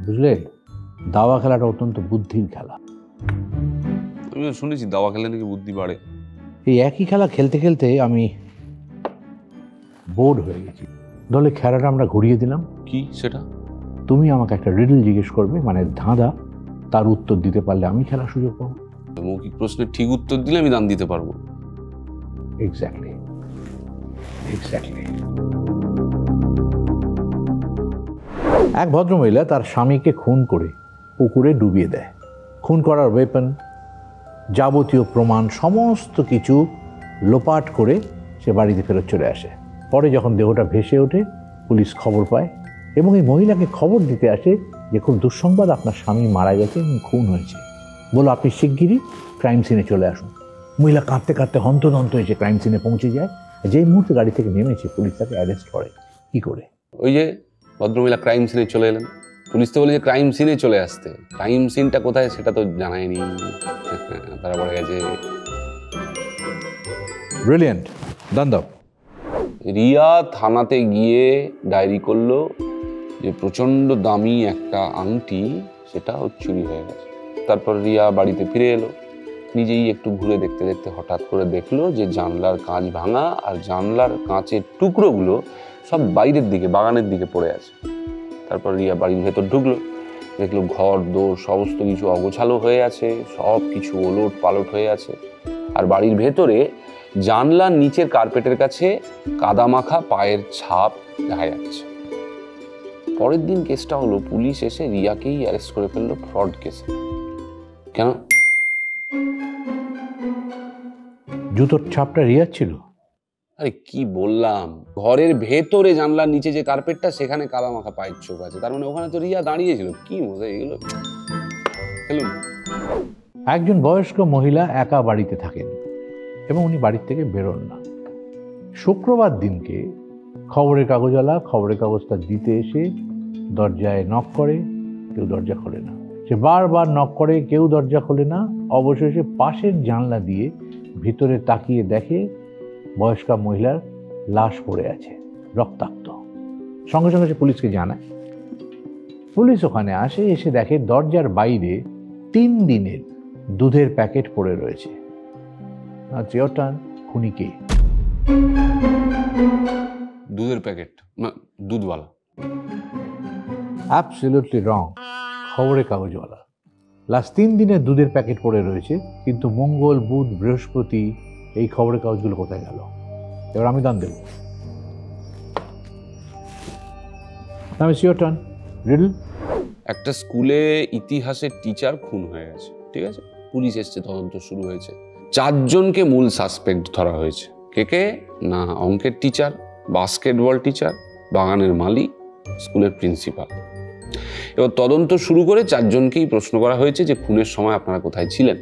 বুঝলে, দাবা খেলাটা অত্যন্ত বুদ্ধির খেলা। আমি শুনেছি দাবা খেলে নাকি বুদ্ধি বাড়ে। এই একই খেলা খেলতে খেলতে আমি বোর্ড হয়ে গেছি। দলে খেলাটা আমরা ঘুরিয়ে দিলাম। কি সেটা? তুমি আমাকে একটা রিডল জিজ্ঞেস করবে, মানে ধাঁধা, তার উত্তর দিতে পারলে আমি খেলার সুযোগ পাবো। মৌখিক প্রশ্নের ঠিক উত্তর দিলে আমি দান দিতে পারবো। এক্স্যাক্টলি। এক ভদ্রমহিলা তার স্বামীকে খুন করে পুকুরে ডুবিয়ে দেয়। খুন করার ওয়েপন, যাবতীয় প্রমাণ, সমস্ত কিছু লোপাট করে সে বাড়িতে ফেরত চলে আসে। পরে যখন দেহটা ভেসে ওঠে, পুলিশ খবর পায় এবং এই মহিলাকে খবর দিতে আসে যে খুব দুঃসংবাদ, আপনার স্বামী মারা গেছে এবং খুন হয়েছে। বলো আপনি শিগগিরই ক্রাইম সিনে চলে আসুন। মহিলা কাঁদতে কাঁদতে হন্তদন্ত হয়েছে ক্রাইম সিনে পৌঁছে যায়। যেই মুহূর্তে গাড়ি থেকে নেমেছে, পুলিশ তাকে অ্যারেস্ট করে। কি করে? ওই যে ভদ্রমহিলা ক্রাইম সিনে চলে এলেন, পুলিশ তো বলে যে ক্রাইম সিনে চলে আসতে। ক্রাইম সিনটা কোথায় সেটা তো জানায়নি, তারা বলে গেছে। ব্রিলিয়েন্ট, ডান দাও। রিয়া থানাতে গিয়ে ডায়েরি করলো যে প্রচণ্ড দামি একটা আংটি সেটা চুরি হয়ে গেছে। তারপর রিয়া বাড়িতে ফিরে এলো, নিজেই একটু ঘুরে দেখতে দেখতে হঠাৎ করে দেখলো যে জানলার কাঁচ ভাঙা, আর জানলার কাঁচের টুকরোগুলো সব বাইরের দিকে, বাগানের দিকে পড়ে আছে। তারপর রিয়া বাড়ির ভেতর ঢুকলো, দেখলো ঘর দোর সমস্ত কিছু অগোছালো হয়ে আছে, সব কিছু ওলট পালট হয়ে আছে। আর বাড়ির ভেতরে জানলার নিচের কার্পেটের কাছে কাদা মাখা পায়ের ছাপ দেখা যাচ্ছে। পরের দিন কেসটা হলো, পুলিশ এসে রিয়াকেই অ্যারেস্ট করে ফেললো ফ্রড কেসে। কেন? জুতোর ছাপটা রিয়ার ছিল। আরে কি বললাম, ঘরের ভেতরে জানলার নিচে যে কার্পেটটা, সেখানে কাদা মাখা পায়ের ছোপ আছে, তার মানে ওখানে তো রিয়া দাঁড়িয়েছিল। কি মজা এগুলো। খেলুন। একজন বয়স্ক মহিলা একা বাড়িতে থাকেন এবং উনি বাড়ির থেকে বেরোন না। শুক্রবার দিনকে খবরের কাগজওয়ালা খবরের কাগজটা দিতে এসে দরজায় নক করে, কেউ দরজা খোলে না। সে বারবার নক করে, কেউ দরজা খোলে না। অবশেষে পাশের জানলা দিয়ে ভিতরে তাকিয়ে দেখে বয়স্কা মহিলার লাশ পড়ে আছে, রক্তাক্ত। সঙ্গে সঙ্গে সে পুলিশকে জানায়। পুলিশ ওখানে আসে, এসে দেখে দরজার বাইরে 3 দিনের দুধের প্যাকেট পড়ে রয়েছে। আচ্ছা, ইওর টার্ন। খুনি কে? দুধের প্যাকেট, দুধওয়ালা। অ্যাবসলিউটলি রং। খবরের কাগজওয়ালা। লাস্ট 3 দিনের দুধের প্যাকেট পড়ে রয়েছে, কিন্তু মঙ্গল, বুধ, বৃহস্পতি এই খবরের কাগজগুলো কোথায় গেল? এবার আমি দান দেব। আমি ইওর টার্ন। রিডল। একটা স্কুলে ইতিহাসের টিচার খুন হয়ে গেছে, ঠিক আছে? পুলিশ এসছে, তদন্ত শুরু হয়েছে। 4 জনকে মূল সাসপেক্ট ধরা হয়েছে। কে কে? না, অঙ্কের টিচার, বাস্কেটবল টিচার, বাগানের মালি, স্কুলের প্রিন্সিপাল। এবার তদন্ত শুরু করে 4 জনকেই প্রশ্ন করা হয়েছে যে খুনের সময় আপনারা কোথায় ছিলেন।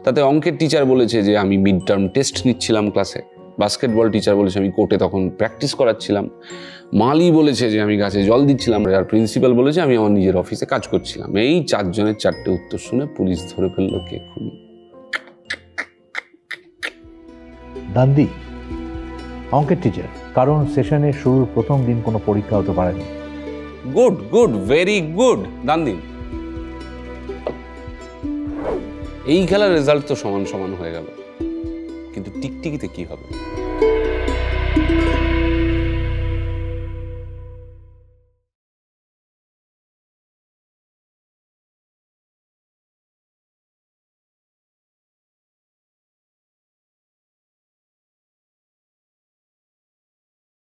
তাতে অঙ্কের টিচার বলেছে যে আমি মিড টার্ম টেস্ট নিচ্ছিলাম ক্লাসে। বাস্কেটবল টিচার বলেছে আমি কোর্টে তখন প্র্যাকটিস করাচ্ছিলাম। মালি বলেছে যে আমি গাছে জল দিচ্ছিলাম। আর প্রিন্সিপাল বলেছে আমি আমার নিজের অফিসে কাজ করছিলাম। এই 4 জনের 4টে উত্তর শুনে পুলিশ ধরে ফেললো কে খুনি। দান্দি, অঙ্কের টিচার, কারণ সেশনের শুরুর প্রথম দিন কোনো পরীক্ষা হতে পারেনি। Good good, very good. দান দিন। এই খেলার রেজাল্ট তো সমান সমান হয়ে গেল, কিন্তু টিকটিকিতে কি হবে?